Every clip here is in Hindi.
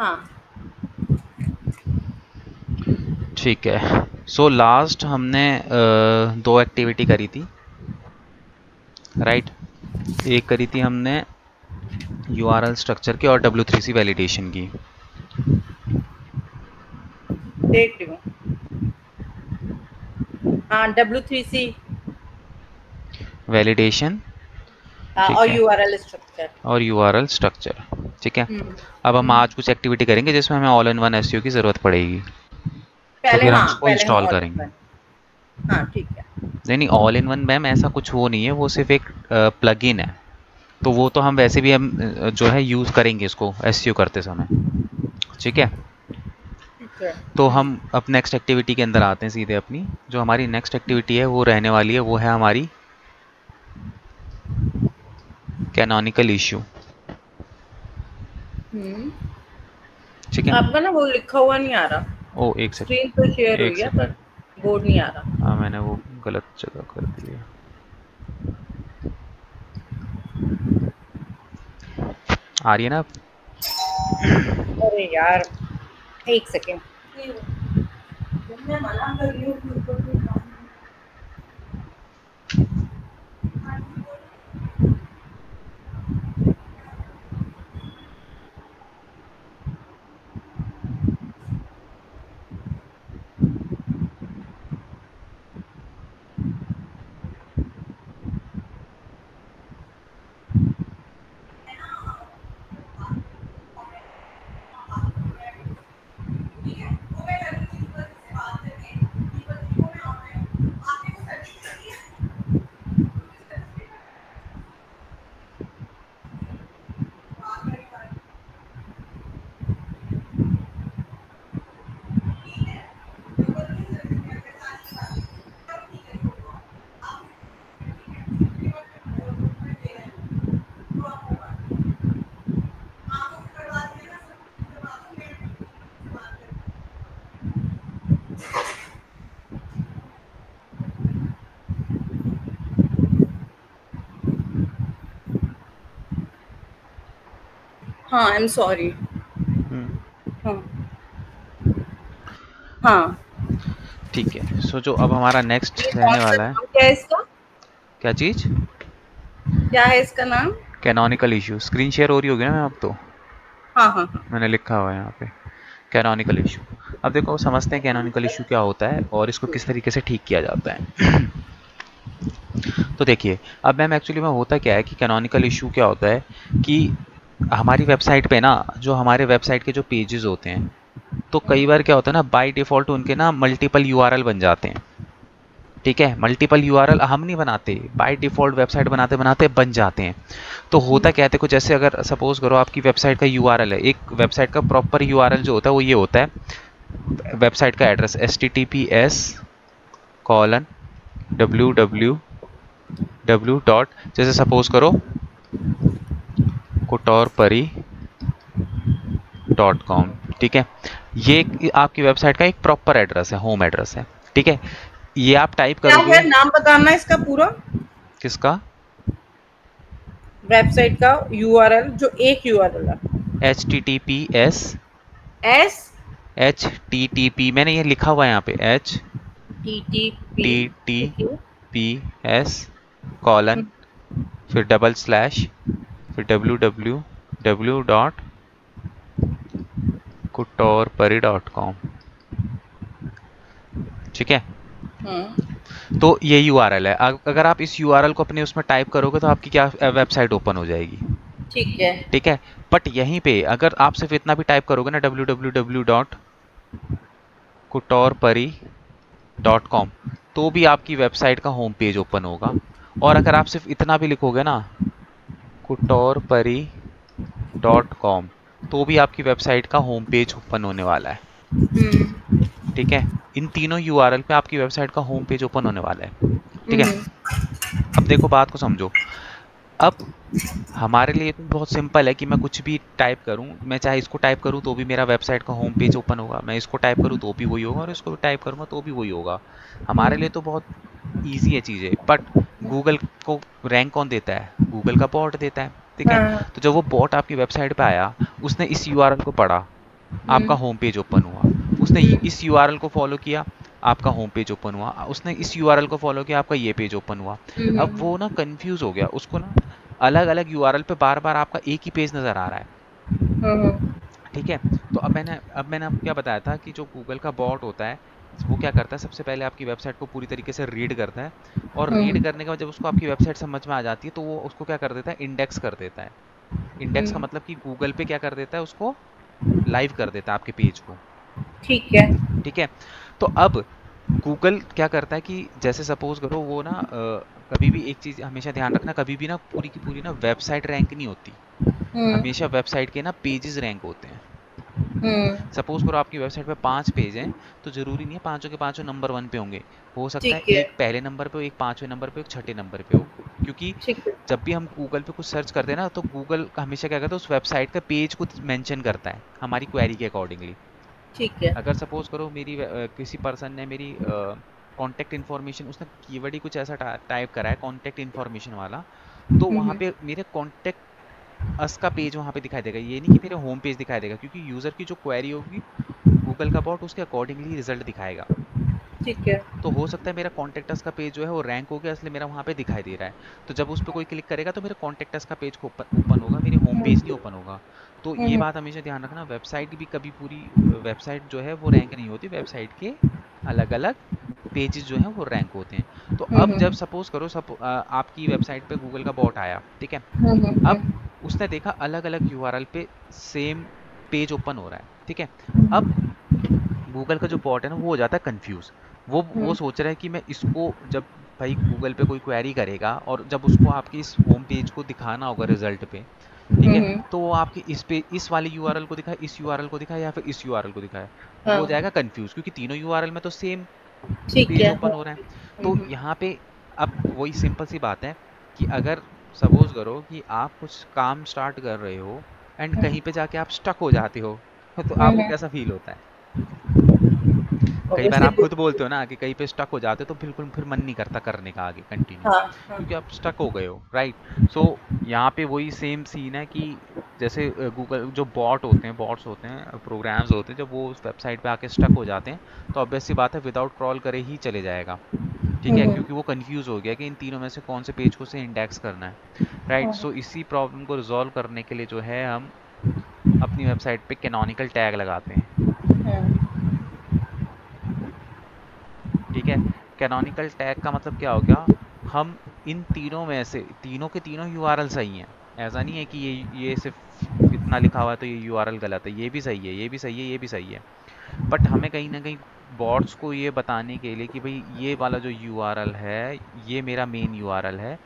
हाँ ठीक है। सो लास्ट हमने दो एक्टिविटी करी थी, राइट। एक करी थी हमने URL स्ट्रक्चर की और W3C वैलिडेशन की। देख रही हूँ। हाँ W3C वैलिडेशन, और ठीक है, URL स्ट्रक्चर। और URL स्ट्रक्चर, ठीक है। अब हम हम्म। आज कुछ एक्टिविटी करेंगे जिसमें हमें ऑल इन वन SEO की ज़रूरत पड़ेगी, तो पहले फिर हम हाँ, उसको पहले हम इंस्टॉल ऑल इन करेंगे। वन। हाँ ठीक है। नहीं नहीं, ऑल इन वन मैम ऐसा कुछ वो नहीं है, वो सिर्फ एक प्लगइन है। तो वो तो हम वैसे भी हम जो है यूज़ करेंगे इसको SEO करते समय, ठीक है। ठीक है। तो हम अब नेक्स्ट एक्टिविटी के अंदर आते हैं सीधे अपनी। जो हमारी नेक्स्ट एक्टिविटी है वो रहने वाली है, वो है हमारी कैनोनिकल इशू, हम्म। ठीक है। आपका ना वो लिखा हुआ नहीं आ रहा। ओ एक स्क्रीन तो शेयर सेकंड, एक हुई है पर सेकंड। बोर्ड नहीं आ रहा। हाँ मैंने वो गलत जगह कर दिया। आ रही है ना अब? अरे यार, एक सेकेंड। मैं मना कर रही हूँ कि ऊपर कोई काम नहीं। हाँ आई एम सॉरी। हाँ हाँ। ठीक है। सो जो अब हमारा नेक्स्ट ये कौन रहने सा वाला है, नाम क्या है इसका? क्या चीज़? क्या है इसका नाम? Canonical issue. स्क्रीन शेयर हो रही होगी ना मैम अब तो? हाँ हाँ हाँ। मैंने लिखा हुआ है यहाँ पे कैनोनिकल इशू। अब देखो समझते हैं कैनोनिकल इशू क्या होता है और इसको किस तरीके से ठीक किया जाता है। तो देखिए, अब मैम एक्चुअली में होता क्या है कि कैनोनिकल इशू क्या होता है कि हमारी वेबसाइट पे ना, जो हमारे वेबसाइट के जो पेजेस होते हैं, तो कई बार क्या होता है ना, बाय डिफ़ॉल्ट उनके ना मल्टीपल URL बन जाते हैं, ठीक है। मल्टीपल URL हम नहीं बनाते, बाय डिफ़ॉल्ट वेबसाइट बनाते बनाते बन जाते हैं। तो होता क्या है, देखो जैसे अगर सपोज करो आपकी वेबसाइट का URL है, एक वेबसाइट का प्रॉपर URL जो होता है वो ये होता है, वेबसाइट का एड्रेस https://www डॉट, जैसे सपोज करो kutorpari.com, ठीक है। ये आपकी वेबसाइट का एक प्रॉपर एड्रेस है, होम एड्रेस है, ठीक है। ये आप टाइप क्या करोगे। है नाम बताना इसका पूरा? किसका? वेबसाइट का URL, जो एक URL है। https एस http, मैंने ये लिखा हुआ है यहाँ पे TTP। ओके। https कॉलन, फिर डबल स्लैश, फिर www डॉट kutorpari.com, ठीक है। तो ये URL है। अगर आप इस URL को अपने उसमें टाइप करोगे तो आपकी क्या वेबसाइट ओपन हो जाएगी, ठीक है। ठीक है। बट यहीं पे अगर आप सिर्फ इतना भी टाइप करोगे ना, www डॉट kutorpari.com, तो भी आपकी वेबसाइट का होम पेज ओपन होगा। और अगर आप सिर्फ इतना भी लिखोगे ना, kutorpari.com, तो भी आपकी वेबसाइट का होम पेज ओपन होने वाला है, ठीक है। इन तीनों URL पे आपकी वेबसाइट का होम पेज ओपन होने वाला है, ठीक है। अब देखो बात को समझो। अब हमारे लिए तो बहुत सिंपल है कि मैं कुछ भी टाइप करूं, मैं चाहे इसको टाइप करूं तो भी मेरा वेबसाइट का होम पेज ओपन होगा, मैं इसको टाइप करूं तो भी वही होगा, और इसको टाइप करूंगा तो भी वही होगा। हमारे लिए तो बहुत ईजी है चीज़ें। बट गूगल को रैंक कौन देता है? गूगल का बॉट देता है, ठीक है। हाँ। तो जब वो बॉट आपकी वेबसाइट पे आया, उसने इस URL को पढ़ा, आपका होम पेज ओपन हुआ। उसने इस यूआरएल को फॉलो किया, आपका होम पेज ओपन हुआ। उसने इस यूआरएल को फॉलो किया, आपका ये पेज ओपन हुआ। अब वो ना कंफ्यूज हो गया, उसको ना अलग अलग यूआरएल पे बार बार आपका एक ही पेज नजर आ रहा है। ठीक है, तो अब मैंने आपको क्या बताया था कि जो गूगल का बॉट होता है वो क्या करता है, सबसे पहले आपकी वेबसाइट को पूरी तरीके से रीड करता है, और रीड करने के बाद जब उसको आपकी वेबसाइट समझ में आ जाती है तो वो उसको क्या कर देता है, इंडेक्स कर देता है। इंडेक्स का मतलब कि गूगल पे क्या कर देता है, उसको लाइव कर देता है आपके पेज को। ठीक है। ठीक है, तो अब गूगल क्या करता है कि जैसे सपोज करो वो ना कभी भी एक चीज हमेशा ध्यान रखना, कभी भी ना पूरी की पूरी ना वेबसाइट रैंक नहीं होती, हमेशा वेबसाइट के ना पेजेस रैंक होते हैं। सपोज करो आपकी वेबसाइट पे 5 पेज हैं, तो जरूरी नहीं है पांचों के पांचों नंबर 1 पे होंगे, हो सकता है ठीक है। एक पहले नंबर पे हो, एक 5वें नंबर पे हो, एक छठे नंबर पे हो। क्योंकि ठीक है। जब भी हम गूगल पे कुछ सर्च करते हैं ना, तो गूगल हमेशा क्या करता है, उस वेबसाइट का पेज को मेंशन करता है हमारी क्वेरी के अकॉर्डिंगली। ठीक है। अगर सपोज करो किसी पर्सन ने मेरी कॉन्टैक्ट इन्फॉर्मेशन, उसने कीवर्ड ही कुछ ऐसा टाइप करा है कॉन्टैक्ट इन्फॉर्मेशन वाला, तो वहाँ पे मेरे कॉन्टैक्ट अस का पेज वहाँ पे दिखाई देगा, ये नहीं कि मेरे होम पेज दिखाई देगा, क्योंकि यूज़र की जो क्वेरी होगी गूगल का बॉट उसके अकॉर्डिंगली रिजल्ट दिखाएगा। ठीक है। तो हो सकता है मेरा कॉन्टैक्ट अस का पेज जो है वो रैंक हो गया, इसलिए मेरा वहाँ पे दिखाई दे रहा है। तो जब उस पर कोई क्लिक करेगा तो मेरे कॉन्टैक्ट अस का पेज ओपन होगा, मेरी होम पेज नहीं ओपन होगा। तो ये बात हमेशा ध्यान रखना, वेबसाइट भी कभी पूरी वेबसाइट जो है वो रैंक नहीं होती, वेबसाइट के अलग अलग पेजेस जो हैं वो रैंक होते हैं। तो अब जब सपोज करो आपकी वेबसाइट पे गूगल का बॉट आया, ठीक है, अब उसने देखा अलग अलग यूआरएल पे सेम पेज ओपन हो रहा है, ठीक है। अब गूगल का जो बॉट है ना वो हो जाता है कंफ्यूज, वो सोच रहा है कि मैं इसको जब भाई गूगल पे कोई क्वेरी करेगा और जब उसको आपके इस होम पेज को दिखाना होगा रिजल्ट पे, ठीक है, तो वो आपके इस वाले यूआरएल को दिखाए, इस यूआरएल को दिखाए या फिर इस यूआरएल को दिखाए, वो हो हाँ। जाएगा कंफ्यूज, क्योंकि तीनों यूआरएल में तो सेम ठीक पेज है। ओपन हो रहा है। तो यहाँ पे अब वही सिंपल सी बात है कि अगर सपोज करो कि आप कुछ काम स्टार्ट कर रहे हो एंड कहीं पे जाके आप स्टक हो जाते हो तो आपको कैसा फील होता है? कई बार ऑब्वियसली। आप खुद बोलते हो ना कि कहीं पे स्टक हो जाते हो तो बिल्कुल फिर मन नहीं करता करने का आगे कंटिन्यू, हाँ। हाँ। क्योंकि आप स्टक हो गए हो, राइट। सो यहाँ पे वही सेम सीन है कि जैसे गूगल जो बॉट्स होते हैं, प्रोग्राम्स होते हैं, जब वो उस वेबसाइट पे आके स्टक हो जाते हैं तो ऑब्वियस सी बात है विदाउट क्रॉल करे ही चले जाएगा, ठीक है, क्योंकि वो कंफ्यूज हो गया कि इन तीनों में से कौन से पेज को से इंडेक्स करना है, राइट। सो इसी प्रॉब्लम को रिजॉल्व करने के लिए जो है हम अपनी वेबसाइट पे कैनोनिकल टैग लगाते हैं, ठीक है। कैनोनिकल टैग का मतलब क्या हो गया, हम इन तीनों में से तीनों के तीनों यूआरएल सही हैं, ऐसा नहीं है कि ये सिर्फ इतना लिखा हुआ है तो ये यूआरएल गलत है, ये भी सही है, ये भी सही है, ये भी सही है, बट हमें कहीं ना कहीं बॉट्स को ये बताने के लिए कि भाई ये वाला जो यूआरएल है ये मेरा मेन यूआरएल है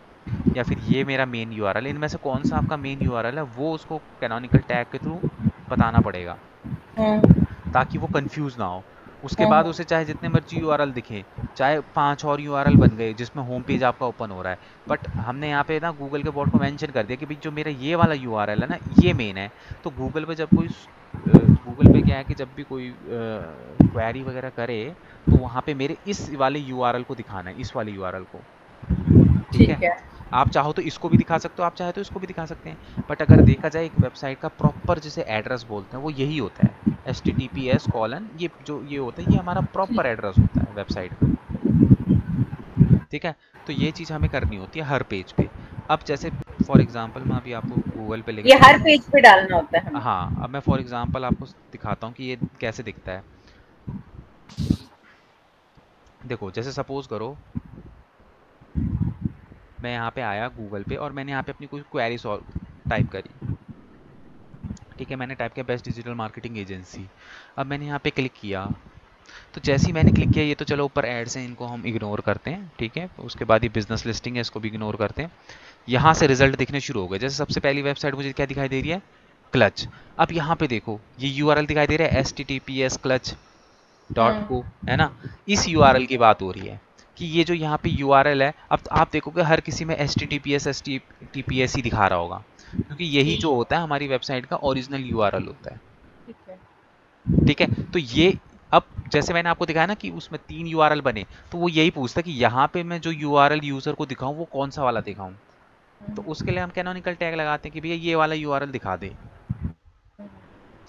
या फिर ये मेरा मेन यूआरएल है, इनमें से कौन सा आपका मेन यूआरएल है वो उसको कैनोनिकल टैग के थ्रू बताना पड़ेगा, ताकि वो कंफ्यूज ना हो। उसके बाद उसे चाहे जितने मर्जी यूआरएल दिखे, चाहे 5 और यूआरएल बन गए जिसमें होम पेज आपका ओपन हो रहा है, बट हमने यहाँ पे ना गूगल के बॉट को मेंशन कर दिया कि भाई जो मेरा ये वाला यूआरएल है ना ये मेन है। तो गूगल पे जब कोई गूगल पे क्या है कि जब भी कोई क्वेरी वगैरह करे तो वहाँ पे मेरे इस वाले यूआरएल को दिखाना है, इस वाले यूआरएल को, ठीक है। ठीक है। आप चाहो तो इसको भी दिखा सकते हो, आप चाहे तो इसको भी दिखा सकते हैं, बट अगर देखा जाए एक वेबसाइट का प्रॉपर जिसे एड्रेस बोलते हैं वो यही होता है, HTTPS: ये जो ये होता है ये हमारा प्रॉपर एड्रेस होता है वेबसाइट का, ठीक है। तो ये चीज़ हमें करनी होती है हर पेज पे। अब जैसे फॉर एग्जांपल मैं अभी आपको गूगल पे लेके ये हर चलता हूँ, पेज पे डालना होता है हमें? हाँ अब मैं फॉर एग्जांपल आपको दिखाता हूँ कि ये कैसे दिखता है। देखो जैसे सपोज करो मैं यहाँ पे आया गूगल पे और मैंने यहाँ पे अपनी कोई क्वेरी सॉल्व टाइप करी, ठीक है, मैंने टाइप किया बेस्ट डिजिटल मार्केटिंग एजेंसी। अब मैंने यहाँ पे क्लिक किया, तो जैसे ही मैंने क्लिक किया, ये तो चलो ऊपर एड्स हैं इनको हम इग्नोर करते हैं, ठीक है, उसके बाद ये बिजनेस लिस्टिंग है इसको भी इग्नोर करते हैं। यहाँ से रिजल्ट दिखने शुरू हो गए, जैसे सबसे पहली वेबसाइट मुझे क्या दिखाई दे रही है, क्लच। अब यहाँ पे देखो ये यूआरएल दिखाई दे रहा है https:// है ना, इस यूआरएल की बात हो रही है कि ये जो यहाँ पे यूआरएल है, अब आप देखोगे हर किसी में https ही दिखा रहा होगा, क्योंकि यही जी। जो होता है हमारी वेबसाइट का ओरिजिनल यूआरएल होता है, ठीक है। ठीक है। तो ये अब जैसे मैंने आपको दिखाया ना कि उसमें 3 यूआरएल बने, तो वो यही पूछता है कि यहाँ पे मैं जो यूआरएल यूजर को दिखाऊं वो कौन सा वाला दिखाऊं, तो उसके लिए हम कैनोनिकल टैग लगाते हैं कि भैया ये वाला यूआरएल दिखा दे,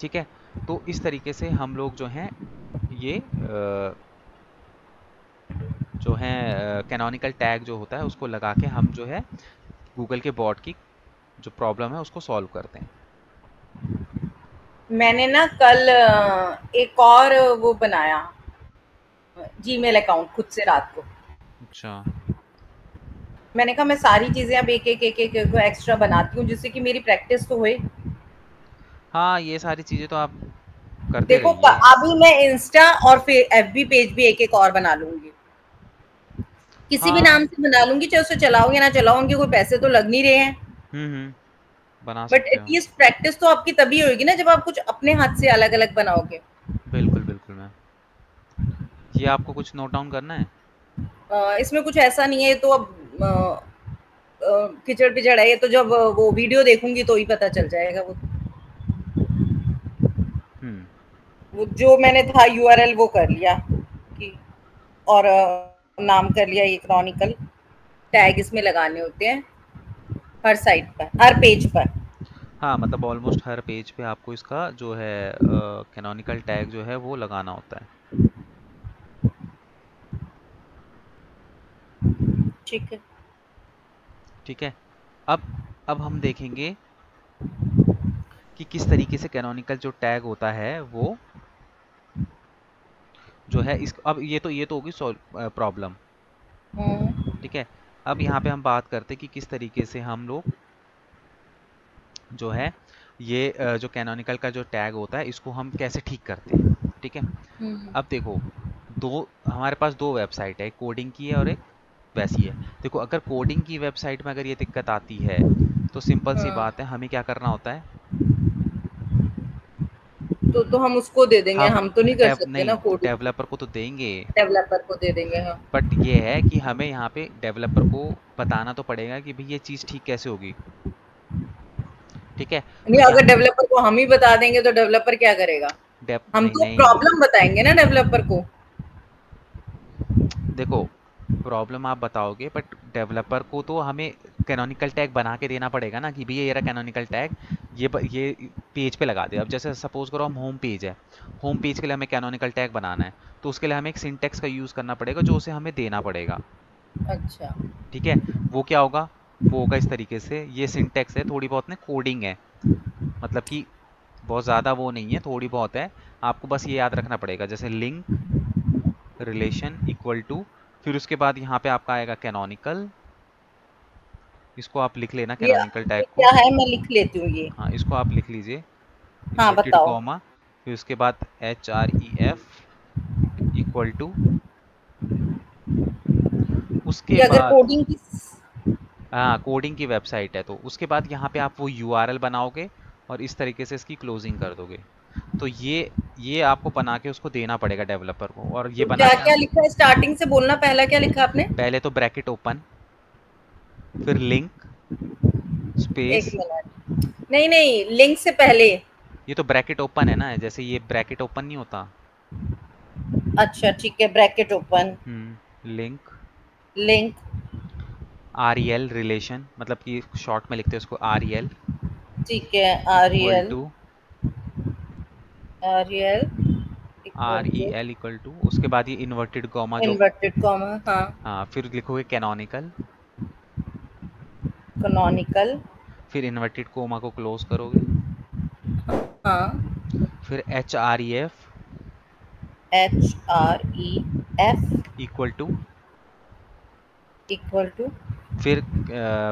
ठीक है। तो इस तरीके से हम लोग जो हैं ये जो है कैनोनिकल टैग जो होता है उसको लगा के हम जो है गूगल के बॉट की जो प्रॉब्लम है उसको सॉल्व करते हैं। मैंने ना कल एक और वो बनाया, जीमेल अकाउंट खुद से रात को। अच्छा। मैंने कहा मैं सारी चीजें अब एक एक एक्स्ट्रा बनाती हूँ जिससे कि मेरी प्रैक्टिस तो होए। हाँ, ये सारी चीज़ें तो आप करते देखो रहिए। अभी मैं इंस्टा और फिर एफबी पेज भी एक एक और बना लूंगी, किसी भी हाँ। नाम से बना लूंगी, चाहे उसे चलाओ या ना चलाओ, उनके कोई पैसे तो लग नहीं रहे हैं। बना बट सकते हो। एटलीस्ट प्रैक्टिस तो आपकी तभी होगी ना जब आप कुछ अपने हाथ से अलग अलग बनाओगे। बिल्कुल बिल्कुल मैम। ये आपको कुछ नोट डाउन करना है? इसमें कुछ ऐसा नहीं है, तो अब कीचड़ पिचड़ है ये, तो जब वो वीडियो देखूंगी तो ही पता चल जाएगा। हम्म। वो जो मैंने था यूआरएल वो कर लिया कि, और नाम कर लिया ये क्रॉनिकल, टैग इसमें लगाने होते हैं हर साइट पर, हर पेज पर। हाँ, मतलब ऑलमोस्ट हर पेज पे आपको इसका जो है कैनोनिकल टैग जो है वो लगाना होता है। ठीक है। ठीक है। अब अब हम देखेंगे कि किस तरीके से कैनोनिकल जो टैग होता है वो जो है इस अब ये तो होगी प्रॉब्लम। हम्म। ठीक है। अब यहाँ पे हम बात करते हैं कि किस तरीके से हम लोग जो है ये जो कैनोनिकल का जो टैग होता है इसको हम कैसे ठीक करते हैं। ठीक है। हम्म। अब देखो, दो हमारे पास दो वेबसाइट है, एक कोडिंग की है और एक वैसी है। देखो, अगर कोडिंग की वेबसाइट में अगर ये दिक्कत आती है तो सिंपल सी हाँ, बात है, हमें क्या करना होता है। तो हम उसको दे देंगे, हम हम तो नहीं कर सकते ना नहीं, कोडिंग। डेवलपर को तो देंगे। डेवलपर को दे देंगे, हाँ। बट ये है कि हमें यहाँ पे डेवलपर को बताना तो पड़ेगा कि भाई ये चीज़ ठीक कैसे होगी। ठीक है। नहीं, तो अगर यहाँ डेवलपर को हम ही बता देंगे तो डेवलपर क्या करेगा? डेव हम नहीं तो नहीं, प्रॉब्लम बताएंगे ना डेवलपर को। देखो, प्रॉब्लम आप बताओगे बट डेवलपर को तो हमें कैनोनिकल टैग बना के देना पड़ेगा ना कि भैया ये रहा कैनोनिकल टैग, ये पेज पे लगा दे। अब जैसे सपोज करो हम होम पेज है, होम पेज के लिए हमें कैनोनिकल टैग बनाना है, तो उसके लिए हमें एक सिंटेक्स का यूज़ करना पड़ेगा जो उसे हमें देना पड़ेगा। अच्छा। ठीक है। वो क्या होगा? वो होगा इस तरीके से, ये सिंटेक्स है, थोड़ी बहुत ना कोडिंग है, मतलब कि बहुत ज़्यादा वो नहीं है, थोड़ी बहुत है। आपको बस ये याद रखना पड़ेगा, जैसे लिंक रिलेशन इक्वल टू, फिर उसके बाद यहाँ पे आपका आएगा कैनोनिकल। इसको आप लिख लेना कैनोनिकल ये टैग क्या को। है, मैं लिख लेती हूँ ये। हाँ, इसको आप लिख लीजिए, हाँ, इन्वर्टेड बताओ। कॉमा, फिर उसके बाद href इक्वल टू, उसके ये अगर बाद कोडिंग की। हाँ, कोडिंग की वेबसाइट है तो उसके बाद यहाँ पे आप वो यूआरएल बनाओगे और इस तरीके से इसकी क्लोजिंग कर दोगे। तो ये आपको बना के उसको देना पड़ेगा डेवलपर को, और ये तो बना क्या के क्या लिखा है, स्टार्टिंग से बोलना, पहला क्या लिखा आपने? पहले तो ब्रैकेट ओपन, फिर लिंक एक स्पेस। मिनट, नहीं नहीं, लिंक से पहले। ये तो ब्रैकेट ओपन है ना, जैसे ये ब्रैकेट ओपन नहीं होता। अच्छा ठीक है, bracket open. Link link. R E L relation, मतलब कि शॉर्ट में लिखते हैं उसको आर ई एल ठीक है। Equal R to, L equal R E to L equal to, उसके बाद ये इन्वर्टेड कॉमा जो, इन्वर्टेड कॉमा, हाँ। हाँ, फिर लिखोगे कैनोनिकल, कैनोनिकल। फिर इन्वर्टेड कोमा को क्लोज करोगे, हाँ। फिर H R E F HREF equal to, equal to. फिर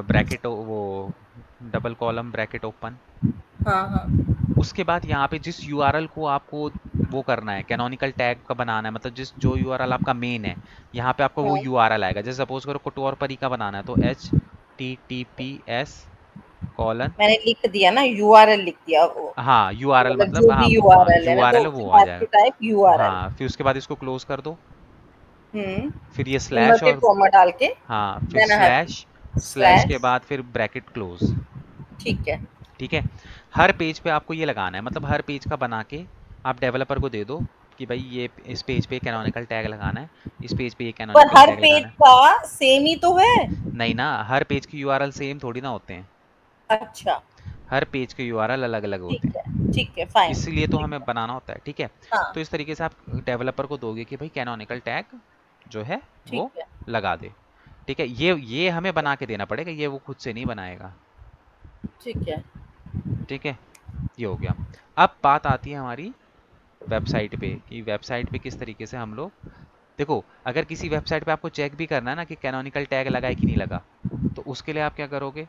ब्रैकेट वो डबल कॉलम ब्रैकेट ओपन। हाँ हाँ। उसके बाद यहाँ पे जिस यूआरएल को आपको वो करना है, कैनोनिकल टैग का बनाना है, मतलब जिस जो यूआरएल आपका मेन है, यहाँ पे आपको वो हाँ, यूआरएल आएगा। जैसे सपोज करो कुटुर परी का बनाना है तो HTTPS कॉलन, मैंने लिख दिया ना, यूआरएल लिख दिया वो। हाँ यूआरएल मतलब मतलब जो हाँ भी वो, हाँ यूआरएल है ना, तो यूआरएल उसके वो आ बाद टू जाएगा। Type URL. हाँ, फिर उसके बाद इसको क्लोज कर दो, हम्म। फिर ये स्लैश इन्वर्टेड और, कॉमा डाल के। हाँ, फिर then I have slash, two slash के स्लैश। बाद फिर ब्रैकेट क्लोज। ठीक है। ठीक है। हर पेज पे आपको ये लगाना है, मतलब हर पेज का बना के आप डेवलपर को दे दो कि भाई ये इस पेज पे कैनोनिकल टैग लगाना है, इस पेज पे ये पर कैनोनिकल हर टैग पेज लगाना है। का सेम ही तो है। नहीं ना, हर पेज के यूआरएल सेम थोड़ी ना होते हैं, अच्छा। हर पेज के यूआरएल अलग अलग ठीक होते है। हैं। ठीक है, फाइन। इसलिए तो ठीक हमें है। बनाना होता है, ठीक है। हाँ, तो इस तरीके से आप डेवलपर को दोगे कि भाई कैनोनिकल टैग जो है ठीक वो है। लगा दे, ठीक है। ये हमें बना के देना पड़ेगा, ये वो खुद से नहीं बनाएगा, ठीक है। ठीक है। ये हो गया। अब बात आती है हमारी वेबसाइट पे कि वेबसाइट पे किस तरीके से हम लोग, देखो अगर किसी वेबसाइट पे आपको चेक भी करना है ना कि कैनोनिकल टैग लगा है कि नहीं लगा, तो उसके लिए आप क्या करोगे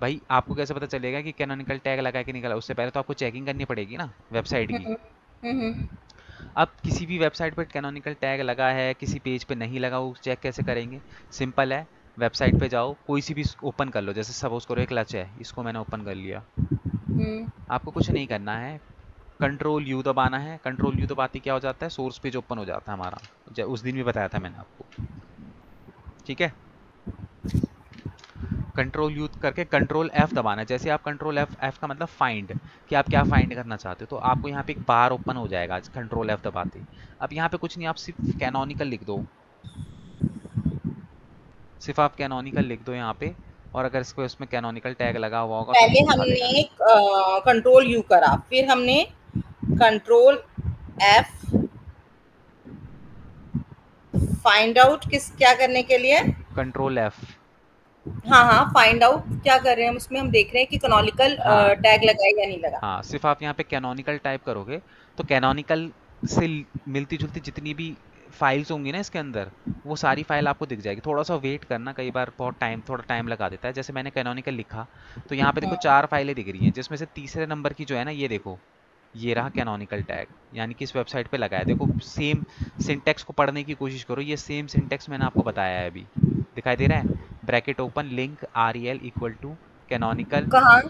भाई, आपको कैसे पता चलेगा कि कैनोनिकल टैग लगा है कि नहीं लगा, उससे पहले तो आपको चेकिंग करनी पड़ेगी ना वेबसाइट की। हम्म। हम्म। अब किसी भी वेबसाइट पर कैनोनिकल टैग लगा है, किसी पेज पे नहीं लगा, वो चेक कैसे करेंगे? सिंपल है, वेबसाइट पे जाओ, कोई सी भी ओपन कर लो, जैसे सपोज करो एक लच है, इसको मैंने ओपन कर लिया। हम्म। आपको कुछ नहीं करना है, कंट्रोल यू दबाना है। कंट्रोल यू दबाते क्या हो जाता है, सोर्स पेज ओपन हो जाता है हमारा, उस दिन भी बताया था मैंने आपको, ठीक है। कंट्रोल यू करके कंट्रोल एफ दबाना है। जैसे आप कंट्रोल एफ, एफ का मतलब फाइंड, कि आप क्या फाइंड करना चाहते हो, तो आपको यहाँ पे एक बार ओपन हो जाएगा कंट्रोल एफ दबाते। अब यहाँ पे कुछ नहीं, आप सिर्फ कैनोनिकल लिख दो, सिर्फ आप कैनोनिकल लिख दो यहाँ पे। और अगर इसको इसमें कैनोनिकल टैग लगा हुआ होगा तो ये पहले दिखा देगा। हमने कंट्रोल यू करा, फिर हमने कंट्रोल एफ, फाइंड आउट किस क्या करने के लिए? Control F. हाँ हाँ, फाइंड आउट क्या कर रहे हैं हम उसमें? हम देख रहे हैं कि कैनोनिकल हाँ टैग लगा है या नहीं लगा। हाँ, सिर्फ आप यहाँ पे कैनोनिकल टाइप करोगे तो कैनोनिकल से मिलती जुलती जितनी भी फाइल्स होंगी ना इसके अंदर, वो सारी फाइल आपको दिख जाएगी। थोड़ा सा वेट करना, कई बार बहुत थोड़ा टाइम लगा देता है। जैसे मैंने कैनोनिकल लिखा तो यहाँ पे देखो 4 फाइलें दिख रही हैं, जिसमें से तीसरे नंबर की जो है ना, ये देखो, ये रहा कैनोनिकल टैग, यानी कि इस वेबसाइट पे लगा है। देखो सेम सिंटेक्स को पढ़ने की कोशिश करो, ये सेम सिंटेक्स मैंने आपको बताया है अभी, दिखाई दे रहा है, bracket open link rel equal to canonical, कहाँ?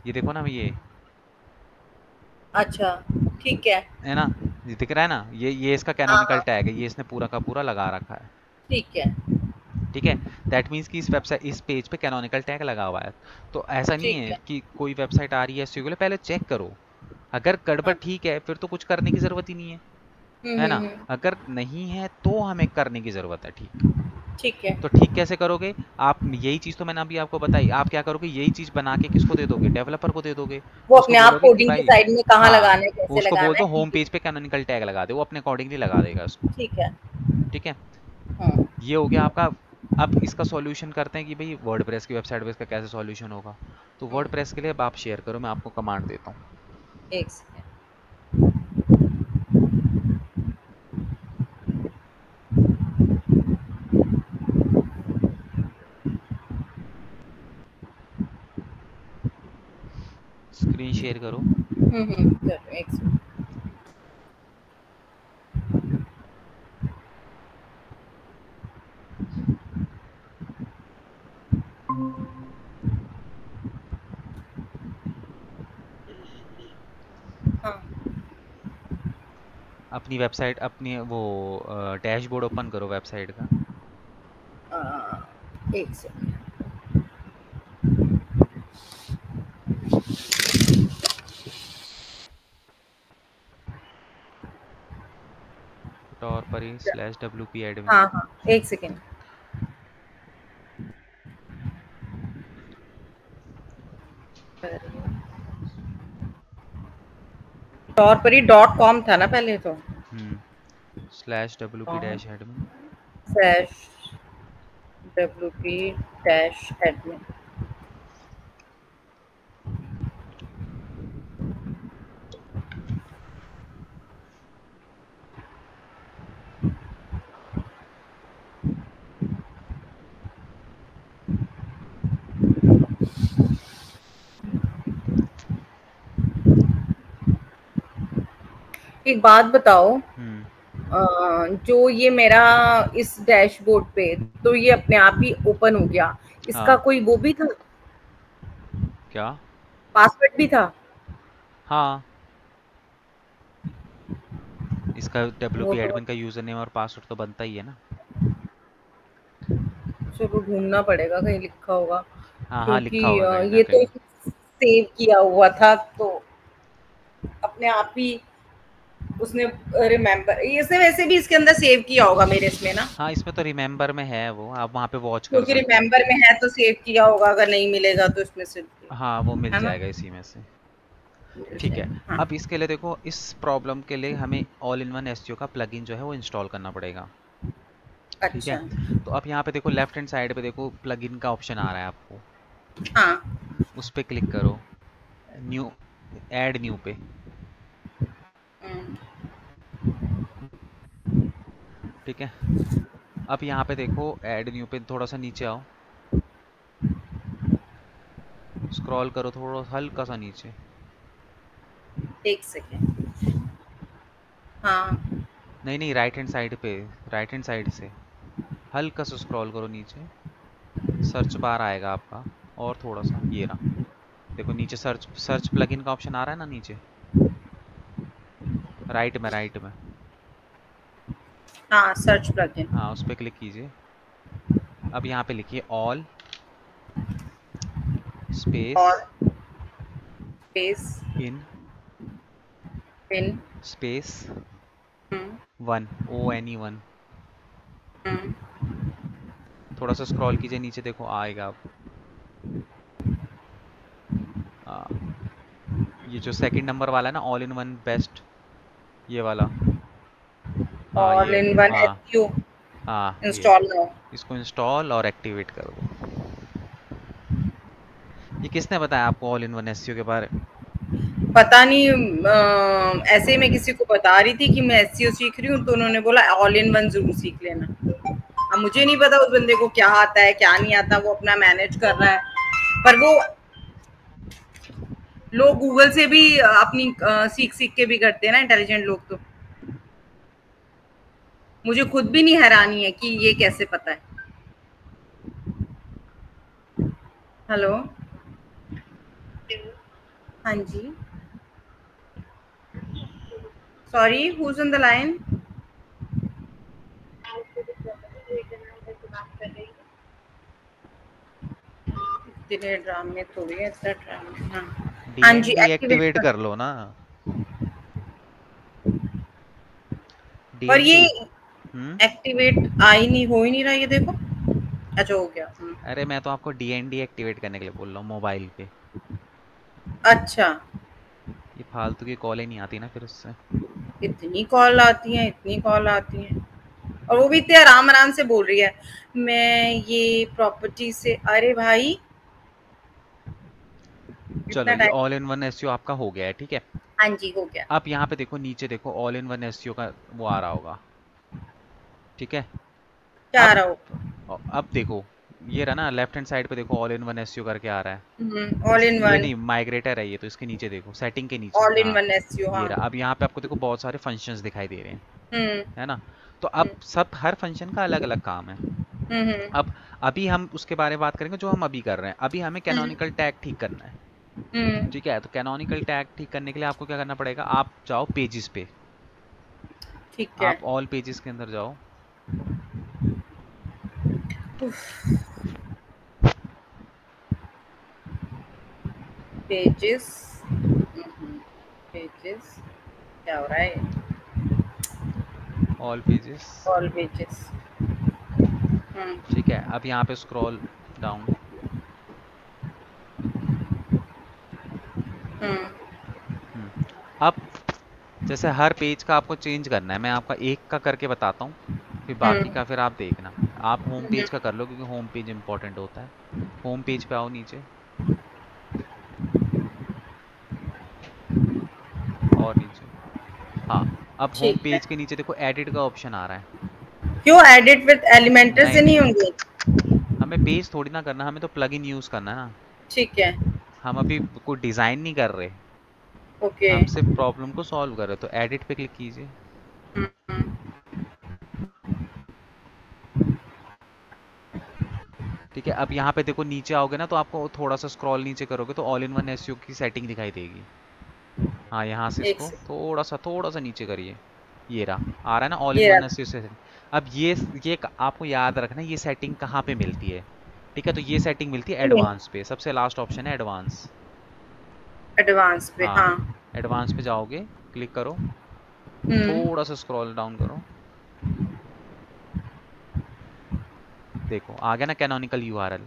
ये देखो ना ये, अच्छा, ठीक है। है ना, ये दिख रहा है ना, ये इसका हाँ कैनोनिकल हाँ, टैग है, ये इसने पूरा का पूरा लगा रखा है, ठीक है। ठीक है। दैट मीन्स कि इस वेबसाइट, इस पेज पे कैनोनिकल टैग लगा हुआ है। तो ऐसा नहीं ठीक है है। कि कोई वेबसाइट आ रही है SEO के लिए, पहले चेक करो, अगर गड़बड़ अच्छा। ठीक है फिर तो कुछ करने की ज़रूरत ही नहीं है ना। हम्म। अगर नहीं है तो हमें करने की ज़रूरत है, ठीक। ठीक है। तो ठीक कैसे करोगे आप, यही चीज़ तो मैंने अभी आपको बताई। आप क्या करोगे, यही चीज़ बना के किसको दे दोगे, डेवलपर को दे दोगे। वो उसको अपने आप बोलोगे कि कोडिंग की भाई, साइड में कहाँ हाँ, लगाना है, कैसे उसको बोल लगाना दो है, होम ठीक है। पेज पे कैनोनिकल टैग लगा दे, वो अपने अकॉर्डिंगली लगा देगा उसको, ठीक है। ठीक है। हाँ। ये हो गया आपका। अब इसका सॉल्यूशन करते हैं कि भाई वर्डप्रेस की वेबसाइट पे इसका कैसे सॉल्यूशन होगा। तो वर्डप्रेस के लिए अब आप शेयर करो, मैं आपको कमांड देता हूँ। एक सेकेंड। स्क्रीन शेयर करो। कर रही हूँ, एक सेकेंड। हाँ। अपनी वेबसाइट, अपनी वो डैशबोर्ड ओपन करो वेबसाइट का। एक सेकेंड। टॉर पर ही /wp एडमिन। हाँ हाँ, एक सेकेंड। .com था ना पहले तो। /wp dash admin. Slash wp dash admin. एक बात बताओ, जो ये मेरा इस डैशबोर्ड पे, तो ये अपने आप ही ओपन हो गया, इसका हाँ, कोई वो भी था, क्या? पासवर्ड भी था? हाँ, इसका वो WP तो एडमिन का यूजर नेम और पासवर्ड तो बनता ही है ना। चलो ढूंढना पड़ेगा, कहीं लिखा होगा, हाँ हाँ, क्योंकि लिखा होगा कहीं ना ये तो कहीं। सेव किया हुआ था, तो अपने आप ही उसने रिमेम्बर, इसे वैसे भी इसके अंदर सेव किया होगा मेरे इसमें ना, हाँ, इसमें तो रिमेम्बर में है वो, आप वहाँ पे वॉच कर क्योंकि सकते हो। रिमेम्बर में है तो सेव किया होगा, अगर नहीं मिलेगा तो इसमें से, हाँ, वो मिल है ना? जाएगा इसी में से। ठीक है। हाँ। अब इसके लिए देखो, इस प्रॉब्लम के लिए हमें ऑल इन वन एसईओ का प्लगइन जो है वो इंस्टॉल करना पड़ेगा। ठीक है। अच्छा। तो अब यहाँ पे देखो, लेफ्ट हैंड साइड पे देखो प्लगइन का ऑप्शन आ रहा है आपको, हाँ। उस पर क्लिक करो, न्यू, ऐड न्यू पे। हम्म, ठीक है। अब यहाँ पे देखो ऐड न्यू पे थोड़ा सा नीचे आओ, स्क्रॉल करो थोड़ा हल्का सा नीचे। एक सेकेंड। हाँ। नहीं नहीं, राइट हैंड साइड पे, राइट हैंड साइड से हल्का सा स्क्रॉल करो नीचे, सर्च बार आएगा आपका, और थोड़ा सा, ये रहा, देखो नीचे सर्च, सर्च प्लगइन का ऑप्शन आ रहा है ना नीचे, राइट में, राइट में। हाँ, सर्च प्लगइन। हाँ, उस पर क्लिक कीजिए। अब यहाँ पे लिखिए ऑल स्पेस और space in pin. Space hmm. One, ONE 1। हम्म। थोड़ा सा स्क्रॉल कीजिए नीचे, देखो आएगा अब। आ, ये जो सेकंड नंबर वाला है ना, ऑल इन वन बेस्ट, ये वाला। हाँ ऑल ये, इन वन हाँ एसईओ हाँ ये, इंस्टॉल नाउ। इसको इंस्टॉल और एक्टिवेट कर दो। ये किसने बताया आपको ऑल इन वन एसईओ के बारे में? पता नहीं, ऐसे ही मैं किसी को बता रही थी कि मैं एसईओ सीख रही हूँ, तो उन्होंने बोला ऑल इन वन जरूर सीख लेना। अब मुझे नहीं पता उस बंदे को क्या आता है क्या नहीं आता, वो अपना मैनेज कर रहा है। पर वो लोग गूगल से भी अपनी सीख सीख के भी करते हैं ना, इंटेलिजेंट लोग तो। मुझे खुद भी नहीं हैरानी है कि ये कैसे पता है। हेलो। हाँ जी। Sorry, who's on the line? इतने ड्रामे थोड़ी है, इतना ड्रामे। हाँ। हाँ जी, डीएनडी एक्टिवेट एक्टिवेट कर। कर लो ना, पर ये डीएनडी। हम्म। एक्टिवेट आ ही नहीं, हो ही नहीं रहा, ये देखो। अच्छा, हो गया। अरे मैं तो आपको डीएनडी एक्टिवेट करने के लिए बोल रहा हूँ मोबाइल पे। अच्छा। ये फालतू की कॉलें नहीं आती ना फिर उससे। इतनी कॉल आती है, इतनी कॉल आती है। और वो भी इतने आराम आराम से बोल रही है। मैं ये प्रॉपर्टी से, अरे भाई, चलो, इतना ये time. All in one SEO आपका हो गया है, ठीक है। हाँ जी, हो गया। अब यहाँ पे देखो नीचे देखो, ऑल इन वन एसईओ का वो आ रहा होगा, ठीक है। क्या आ अब रहा हो? अब देखो, ये रहा ना लेफ्ट हैंड साइड पे, देखो ऑल इन वन एसईओ करके आ रहा है। ऑल इन ये वन। नहीं, माइग्रेटर है ये तो, इसके नीचे देखो, सेटिंग के नीचे, ऑल इन हाँ वन एसईओ, ये हाँ। रहा। अब यहाँ पे आपको देखो बहुत सारे फंक्शंस दिखाई दे रहे हैं, हम्म। है ना। तो हम्म। अब सब, हर फंक्शन का अलग अलग काम है। हम्म। अब अभी हम उसके बारे में बात करेंगे जो हम अभी कर रहे हैं। अभी हमें हम्म। कैनोनिकल टैग ठीक करना है, हम्म। ठीक है। तो कैनोनिकल टैग ठीक करने के लिए आपको क्या करना पड़ेगा, आप जाओ पेजेस पे, ठीक है। आप ऑल पेजेस के अंदर जाओ। पेजेस। पेजेस। क्या हो रहा है? All pages, all pages. हम्म। ठीक है। अब यहाँ पे स्क्रॉल डाउन। हम्म। अब जैसे हर पेज का आपको चेंज करना है, मैं आपका एक का करके बताता हूँ, फिर बाकी हम्म। का फिर आप देखना। आप होम पेज का कर लो क्योंकि होम पेज इंपॉर्टेंट होता है। होम पेज पे आओ नीचे, और नीचे, हाँ। अब होम ठीक है। पेज के नीचे देखो एडिट का ऑप्शन आ रहा है। क्यों एडिट विद एलिमेंटर नहीं से नहीं नहीं, होंगे? हमें पेज थोड़ी ना करना, हमें तो प्लगइन यूज करना है ना। ठीक है। हम अभी कोई डिजाइन नहीं कर रहे, ओके। हम सिर्फ प्रॉब्लम को सॉल्व कर रहे। तो एडिट पे क्लिक कीजिए। ठीक है। अब यहाँ पे देखो नीचे आओगे ना, तो आपको थोड़ा सा स्क्रॉल नीचे करोगे तो ऑल इन वन एसईओ की सेटिंग दिखाई देगी। हाँ, यहाँ से एक इसको से। थोड़ा सा नीचे करिए, ये रहा, आ रहा है ना ऑल इन ये वन रहा। SEO setting. अब आपको याद रखना, ये सेटिंग कहाँ पे मिलती है, ठीक है। तो ये सेटिंग मिलती है एडवांस पे, सबसे लास्ट ऑप्शन है एडवांस। एडवांस पे, हाँ, हाँ। एडवांस पे जाओगे, क्लिक करो, हम्म। थोड़ा सा स्क्रॉल डाउन करो, देखो आ गया ना कैनोनिकल यूआरएल।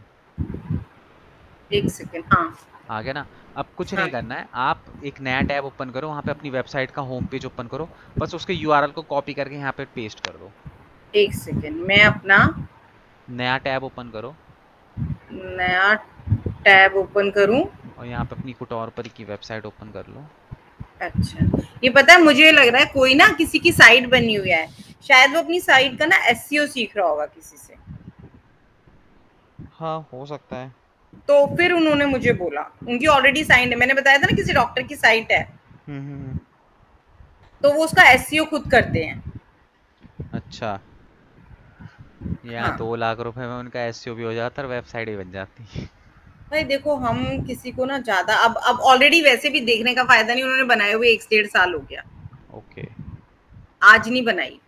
एक सेकेंड, हाँ। आ गया ना? अब कुछ हाँ, नहीं करना है, आप एक नया टैब ओपन करो, वहाँ पे अपनी वेबसाइट का होम पेज ओपन करो, बस उसके यूआरएल को कॉपी करके यहाँ पे पेस्ट कर दो। एक सेकेंड, मैं अपना नया टैब ओपन करो नया टैब ओपन करूं। और यहाँ पे अपनी कुटौर परी की वेबसाइट ओपन कर लो। अच्छा, ये पता है मुझे लग रहा है कोई ना किसी की साइट बनी हुई है, शायद वो अपनी साइट का ना एसईओ सीख रहा होगा किसी से। हाँ, हो सकता है। तो फिर उन्होंने मुझे बोला, उनकी ऑलरेडी साइट है, मैंने बताया था ना किसी डॉक्टर की साइट है, हम्म। तो वो उसका एसईओ खुद करते हैं। अच्छा, यहाँ हाँ 2 लाख रुपए में उनका एसईओ भी हो जाता और वेबसाइट भी बन जाती। भाई देखो, हम किसी को ना ज्यादा, अब ऑलरेडी वैसे भी देखने का फायदा नहीं, उन्होंने बनाए हुए 1 से 1.5 साल हो गया, ओके, आज नहीं बनाई।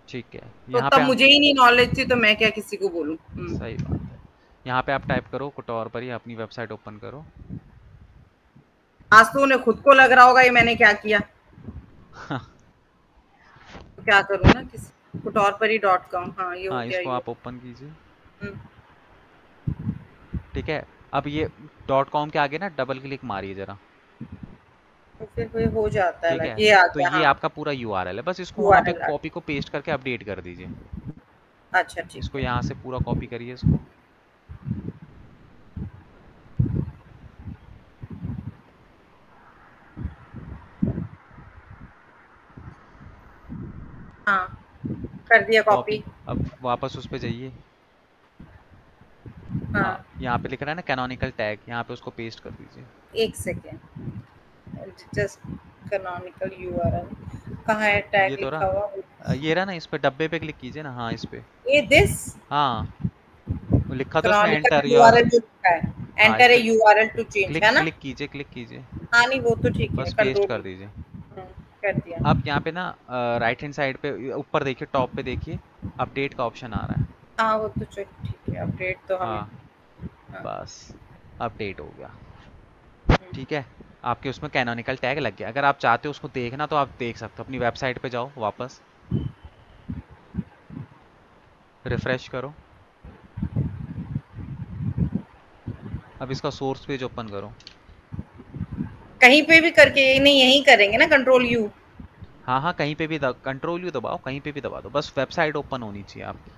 ठीक है। तो यहाँ पे तब मुझे ही नहीं नॉलेज थी, तो मैं क्या किसी को बोलूं। सही बात है। यहाँ पे आप टाइप करो कुटौर परी, अपनी वेबसाइट ओपन करो। आज तो उन्हें खुद को लग रहा होगा ये मैंने क्या किया, तो क्या करूँ ना, किसी कुटौरपरी.com, हाँ ये हो हाँ, गया इसको ये। आप ओपन कीजिए। हम्म, ठीक है, अब ये डॉट कॉम के आगे ना डबल क्लिक मारिए जरा। तो फिर हो जाता है, ठीक है, ये आ तो गया, ये हाँ। आपका पूरा यूआरएल है, बस इसको वहाँ पे यूआरएल आ कॉपी को पेस्ट करके अपडेट कर दीजिए। गया, अच्छा ठीक इसको है। यहाँ से पूरा कॉपी करिए इसको। हाँ, कर दिया कॉपी, कॉपी। अब वापस उस पे जाइए। हाँ, हाँ, यहाँ पे लिख रहा है ना कैनोनिकल टैग, यहाँ पे उसको पेस्ट कर दीजिए। एक सेकेंड, जस्ट कैनोनिकल यूआरएल कहाँ है, ये टैग तो लिखा हुआ। रहा, ये रहा ना, इस पे डब्बे पे क्लिक कीजिए ना, हाँ इस पे। ये दिस हाँ, वो लिखा तो उसमें कैनोनिकल एंटर योर। यूआरएल जो लिखा है, हाँ, इस एंटर ए पे यूआरएल टू चेंज, क्लिक है ना। क्लिक कीजिए, क्लिक कीजिए। हाँ नहीं, वो तो ठीक है, बस पेस्ट कंट्रोल। कर दीजिए। कर दिया। अब यहाँ पे ना राइट हैंड साइड पे ऊपर देखिए, टॉप पे देखिए, अपडेट का ऑप्शन आ रहा है। हाँ वो तो चल ठीक है, अपडेट तो हमें। हाँ, हाँ, बस अपडेट हो गया। हम्म, ठीक है, आपके उसमें कैनोनिकल टैग लग गया। अगर आप चाहते हो उसको देखना तो आप देख सकते हो, अपनी वेबसाइट पे जाओ वापस, रिफ्रेश करो, अब इसका सोर्स पेज ओपन करो। कहीं पे भी करके, नहीं यही करेंगे ना, कंट्रोल यू। हाँ हाँ, कहीं पे भी कंट्रोल यू दबाओ, कहीं पे भी दबा दो, बस वेबसाइट ओपन होनी चाहिए आपकी।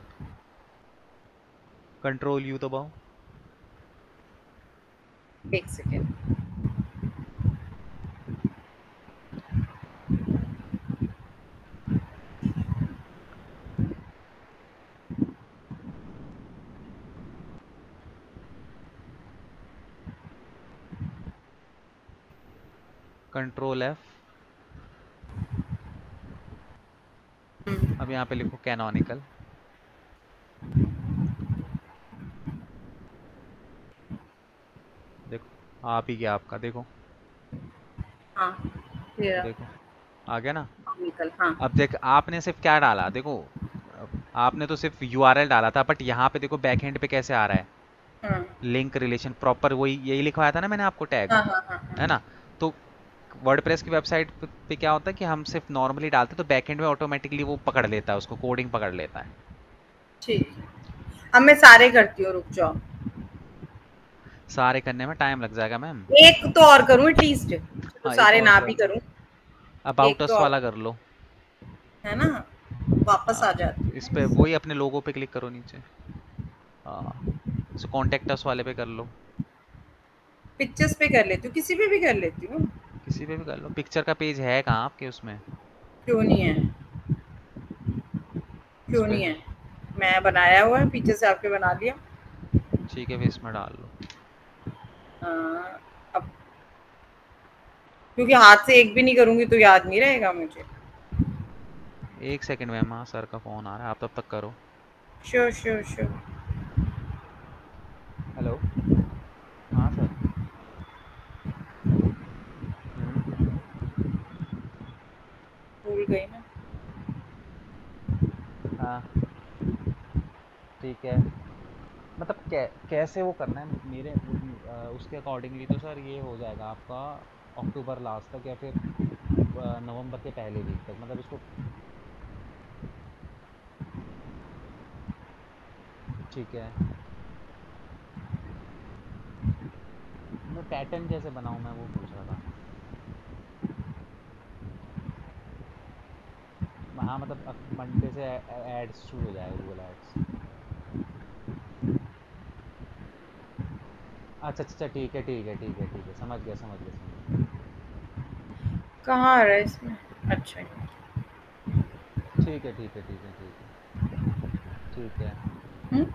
कंट्रोल यू दबाओ। एक सेकेंड, कंट्रोल एफ। अब यहाँ पे लिखो कैनोनिकल। देखो आ भी गया आपका, देखो हाँ फिर देखो, आ गया ना? निकल, हाँ। अब देख, आपने सिर्फ क्या डाला, देखो आपने तो सिर्फ यूआरएल डाला था, बट यहाँ पे देखो बैकएंड पे कैसे आ रहा है, हाँ लिंक रिलेशन प्रॉपर, वही यही लिखवाया था ना मैंने आपको टैग, हाँ हाँ हाँ है हाँ, ना? तो वर्डप्रेस की वेबसाइट पे क्या होता है कि हम सिर्फ नॉर्मली डालते हैं तो बैकएंड में ऑटोमेटिकली वो पकड़ लेता है, उसको कोडिंग पकड़ लेता है। ठीक है। अब मैं सारे करती हूँ, रुक जाओ। सारे करने में टाइम लग जाएगा मैम। एक तो और करूँ एटलीस्ट, चलो हाँ, एक सारे और ना भी कर लो, करूँ। अबाउट एक तो अस और, वाला कर लो। है ना, वापस आ हाँ, जाती इस है। पे वही अपने लोगों पे क्लिक करो नीचे। हाँ, सो कॉन्टेक्ट अस वाले पे कर लो। पिक्चर्स पे कर लेती हूँ, किसी पे भी कर लेती हूँ। किसी पे भी कर लो, पिक्चर का पेज है कहाँ आपके उसमें? क्यों नहीं है, इस क्यों पे, नहीं है, मैं बनाया हुआ है, पीछे से आपके बना लिया। ठीक है, फिर इसमें डाल लो। अब क्योंकि हाथ से एक भी नहीं करूंगी तो याद नहीं रहेगा मुझे। एक सेकंड मैम, हाँ सर का फोन आ रहा है, आप तब तक करो। Sure sure sure. हेलो। हाँ सर। हम्म। भूल गई ना। हाँ, ठीक है। मतलब कैसे वो करना है मेरे उसके अकॉर्डिंगली तो सर ये हो जाएगा आपका अक्टूबर लास्ट तक, या फिर नवंबर के पहले वीक तक, मतलब इसको। ठीक है। इसमें पैटर्न कैसे बनाऊं मैं वो पूछ रहा था। हाँ मतलब मंडे से एड्स शुरू हो जाएगा, गूगल एड्स। अच्छा अच्छा ठीक है ठीक है ठीक है ठीक है, समझ गया समझ गया समझ गया। कहाँ आ रहा है इसमें? अच्छा ठीक है ठीक है ठीक है ठीक है ठीक है। हम्म।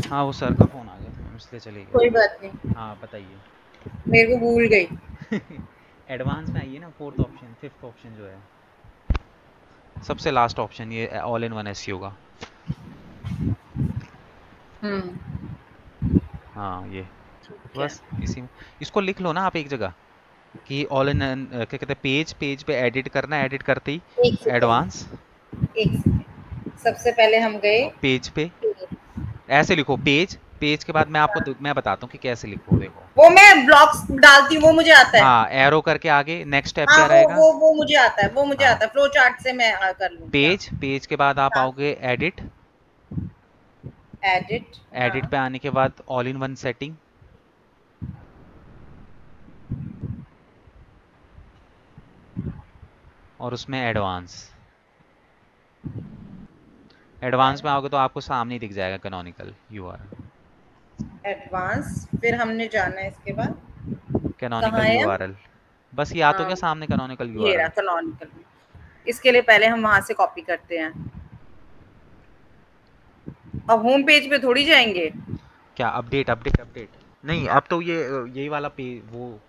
हाँ वो सर का फ़ोन आ गया था, मैम इसलिए चले गए कोई थे। बात नहीं, हाँ बताइए। मेरे को भूल गई। एडवांस में आइए ना, फोर्थ ऑप्शन फिफ्थ ऑप्शन जो है, सबसे लास्ट ऑप्शन, ये ऑल इन वन एसईओ का। हम्म। हाँ ये ठीक है, बस इसी में, इसको लिख लो ना आप एक जगह कि ऑल इन, क्या कहते हैं, पेज पेज पे एडिट करना है, एडिट करते ही एक एडवांस, सेकेंड, एक सेकेंड। सबसे पहले हम गए और पेज पे पेज। ऐसे लिखो, पेज पेज के बाद मैं आपको मैं बताता हूँ कि कैसे लिखो, देखो। वो मैं ब्लॉक्स डालती हूँ, वो मुझे आता है। हाँ एरो करके आगे नेक्स्ट स्टेप हाँ, क्या वो रहेगा। वो वो मुझे आता है, वो मुझे हाँ आता है, फ्लो चार्ट से मैं कर लूंगी। हाँ। पेज, पेज के बाद आप हाँ, आओगे एडिट, एडिट। हाँ। एडिट पे आने के बाद ऑल इन वन सेटिंग, और उसमें एडवांस। एडवांस में आओगे तो आपको सामने ही दिख जाएगा कैनोनिकल यूआरएल। एडवांस, फिर हमने जाना है इसके बाद। कहाँ कैनोनिकल है हम? यूआरएल, बस ये आ तो हाँ, गया सामने कैनोनिकल ये रहा यूआरएल। कैनोनिकल। इसके लिए पहले हम वहां से कॉपी करते हैं। अब होम पेज पे थोड़ी जाएंगे। क्या अपडेट अपडेट अपडेट, नहीं अब तो ये यही वाला पेज, वो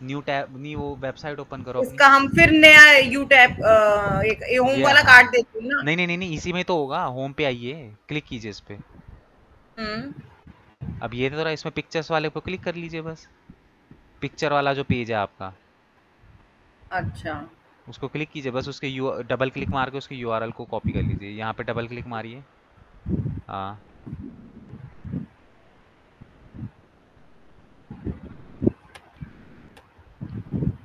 न्यू टैब नहीं, वो वेबसाइट ओपन करो अपनी। इसका हम फिर नया यू टैप, एक होम ये वाला हाँ, कार्ड देती हूँ ना। नहीं नहीं नहीं नहीं, इसी में तो होगा, होम पे आइए, क्लिक कीजिए इस पे। हम्म। अब ये तो रहा, इसमें पिक्चर्स वाले पे क्लिक कर लीजिए बस, पिक्चर वाला जो पेज है आपका, अच्छा। उसको क्लिक कीजिए बस, उसके यू डबल क्लिक मार के उसके यूआरएल को कॉपी कर लीजिए, यहाँ पे डबल क्लिक मारिए। हाँ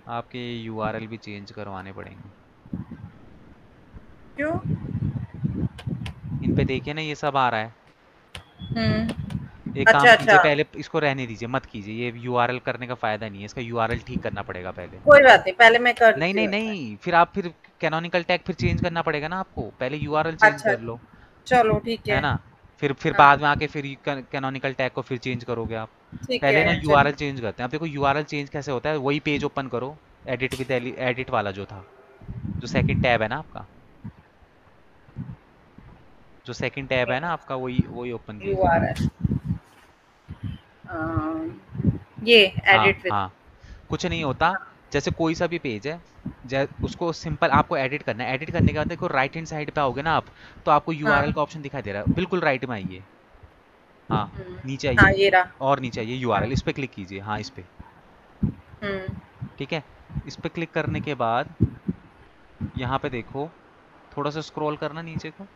आपके यूआरएल भी चेंज करवाने पड़ेंगे। क्यों? इन पे देखिए ना, ये सब आ रहा है। एक अच्छा काम अच्छा, कीजिए, पहले इसको रहने दीजिए, मत कीजिए, ये यूआरएल करने का फायदा नहीं है, इसका यूआरएल ठीक करना पड़ेगा पहले। कोई बात नहीं, पहले मैं नहीं करती नहीं हूँ ऐसा। नहीं, फिर आप फिर कैनोनिकल टैग फिर चेंज करना पड़ेगा ना आपको, पहले यूआरएल चेंज अच्छा, कर लो, चलो ठीक है है। ना। फिर हाँ, बाद में आके फिर कैनोनिकल टैग को फिर चेंज करोगे आप। ठीक पहले है, ना चलिए। यूआरएल चेंज करते हैं। अब देखो यूआरएल चेंज कैसे होता है, वही पेज ओपन करो, एडिट विद एडिट वाला जो था, जो सेकंड टैब है ना आपका, जो सेकंड टैब है ना आपका, वही वही ओपन यू कीजिए। आर एल, ये हाँ एडिट विद। हाँ, कुछ नहीं होता, जैसे कोई सा भी पेज है, उसको सिंपल आपको एडिट करना है, एडिट करने के बाद देखो राइट हैंड साइड पे आओगे ना आप, तो आपको यूआरएल हाँ, का ऑप्शन दिखाई दे रहा है, बिल्कुल राइट में आइए, हाँ, नीचे हाँ आइए ये रहा। और नीचे आइए, यूआरएल इस पे क्लिक कीजिए। हाँ, इस पे। ठीक है, इस पे क्लिक करने के बाद यहाँ पे देखो, थोड़ा सा स्क्रॉल करना नीचे को।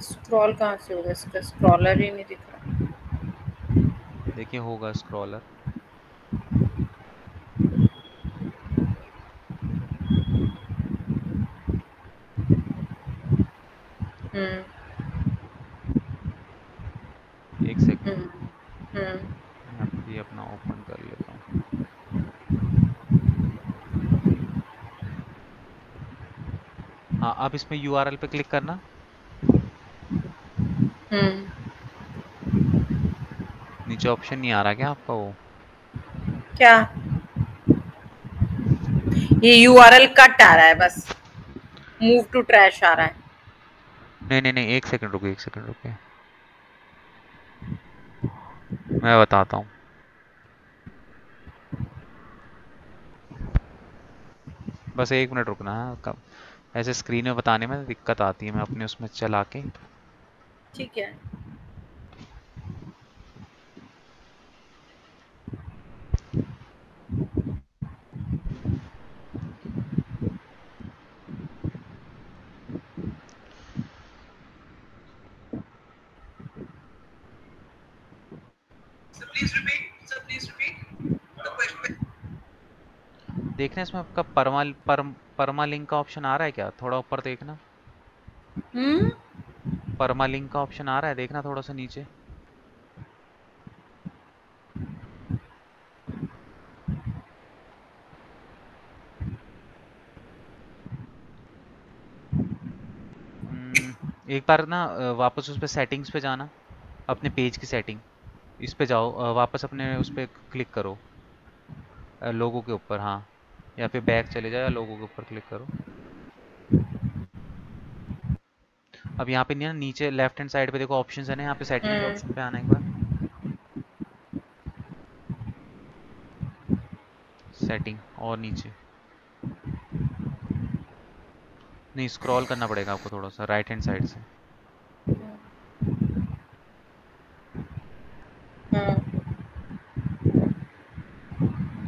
स्क्रॉल कहाँ से होगा, इसका स्क्रॉलर ही नहीं दिख रहा। देखिए होगा स्क्रॉलर। हम्म। एक सेकंड, हम्म। हम्म। मैं ये अपना ओपन कर लेता हूँ। हाँ, अब इसमें यूआरएल पे क्लिक करना। नीचे ऑप्शन नहीं आ रहा क्या आपका वो? क्या? ये यूआरएल कट आ रहा है बस, मूव टू ट्रैश आ रहा है। नहीं नहीं नहीं, एक सेकंड रुकिए, एक सेकंड रुकिए, मैं बताता हूँ। बस 1 मिनट रुकना है। कब ऐसे स्क्रीन में बताने में दिक्कत आती है, मैं अपने उसमें चला के। ठीक है। देखना इसमें आपका परमा लिंक का ऑप्शन आ रहा है क्या? थोड़ा ऊपर देखना, हम्म। परमा लिंक का ऑप्शन आ रहा है, देखना थोड़ा सा नीचे। एक बार ना वापस उस पे सेटिंग्स पे जाना, अपने पेज की सेटिंग, इस पे जाओ, वापस अपने उस पे क्लिक करो, लोगों के ऊपर। हाँ, या फिर बैक चले जाओ या लोगों के ऊपर क्लिक करो। अब यहाँ पे नहीं है ना, नीचे लेफ्ट हैंड साइड पे देखो ऑप्शंस है ना, यहाँ पे सेटिंग के ऑप्शन पे आना एक बार। सेटिंग और नीचे, नहीं स्क्रॉल करना पड़ेगा आपको थोड़ा सा राइट हैंड साइड से।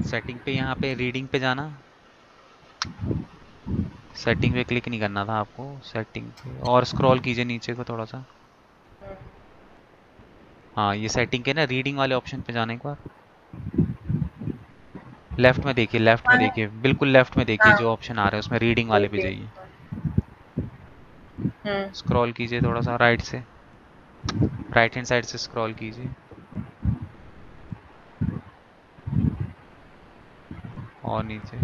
सेटिंग पे यहाँ पे रीडिंग पे जाना। सेटिंग पे क्लिक नहीं करना था आपको, सेटिंग पे और स्क्रॉल कीजिए नीचे को थोड़ा सा। हाँ, ये सेटिंग के ना रीडिंग वाले ऑप्शन पे जाना एक बार। लेफ्ट में देखिए, लेफ्ट में देखिए, बिल्कुल लेफ्ट में देखिए, जो ऑप्शन आ रहा है उसमें रीडिंग वाले पे जाइए। स्क्रॉल कीजिए थोड़ा सा राइट से, राइट हैंड साइड से स्क्रॉल कीजिए और नीचे।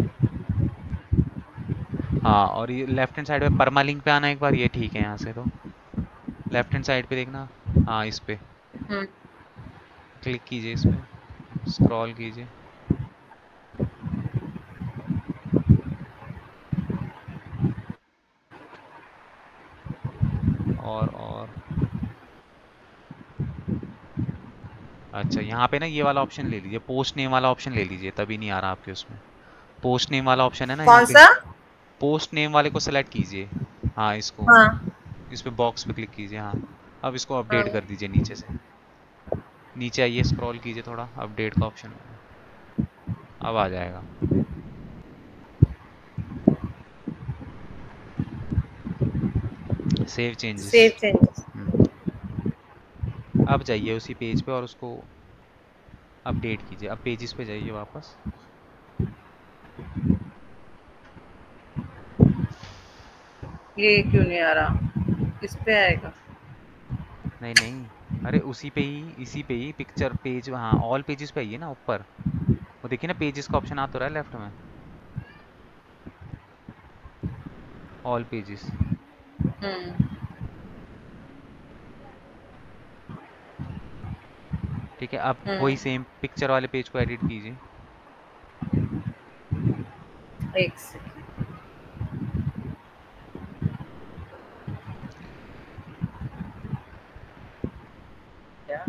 हाँ, और ये लेफ्ट हैंड साइड पे परमालिंक पे आना एक बार, ये ठीक है यहाँ से तो। लेफ्ट हैंड साइड पे देखना, हाँ इस पे क्लिक कीजिए, इस पे स्क्रॉल कीजिए और अच्छा, यहाँ पे ना ये वाला ऑप्शन ले लीजिए, पोस्ट नेम वाला ऑप्शन ले लीजिए, तभी नहीं आ रहा आपके उसमें। पोस्ट नेम वाला ऑप्शन है ना यहाँ कौन पे, सा? पोस्ट नेम वाले को सेलेक्ट कीजिए। हाँ, इसको, हाँ। इस पे बॉक्स पे क्लिक कीजिए। हाँ, अब इसको अपडेट हाँ। कर दीजिए नीचे से। नीचे आइए, स्क्रॉल कीजिए थोड़ा, अपडेट का ऑप्शन होगा, अब आ जाएगा। Save changes. Save changes. अब जाइए उसी पेज पे और उसको अपडेट कीजिए। अब पेजेस पे जाइए वापस। ये क्यों नहीं आ रहा, किस पे आएगा? नहीं नहीं, अरे उसी पे ही, इसी पे ही पिक्चर पेज, हाँ ऑल पेजेस पे आइए ना ऊपर, वो देखिए ना पेजेस का ऑप्शन आ तो रहा है लेफ्ट में, ऑल पेजेस। ठीक है, अब वही सेम पिक्चर वाले पेज को एडिट कीजिए। एक सेकंड। क्या?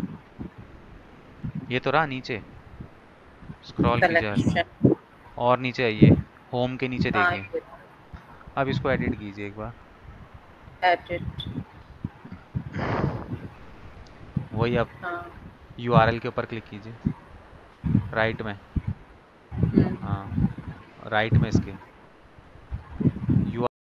ये तो रहा नीचे, स्क्रॉल कीजिए कलेक्शन। और नीचे आइए, होम के नीचे हाँ देखिए। ये अब इसको एडिट कीजिए एक बार। एडिट। वही आप हाँ। यूआरएल के ऊपर क्लिक कीजिए, राइट में। हम्म। हाँ, राइट में इसके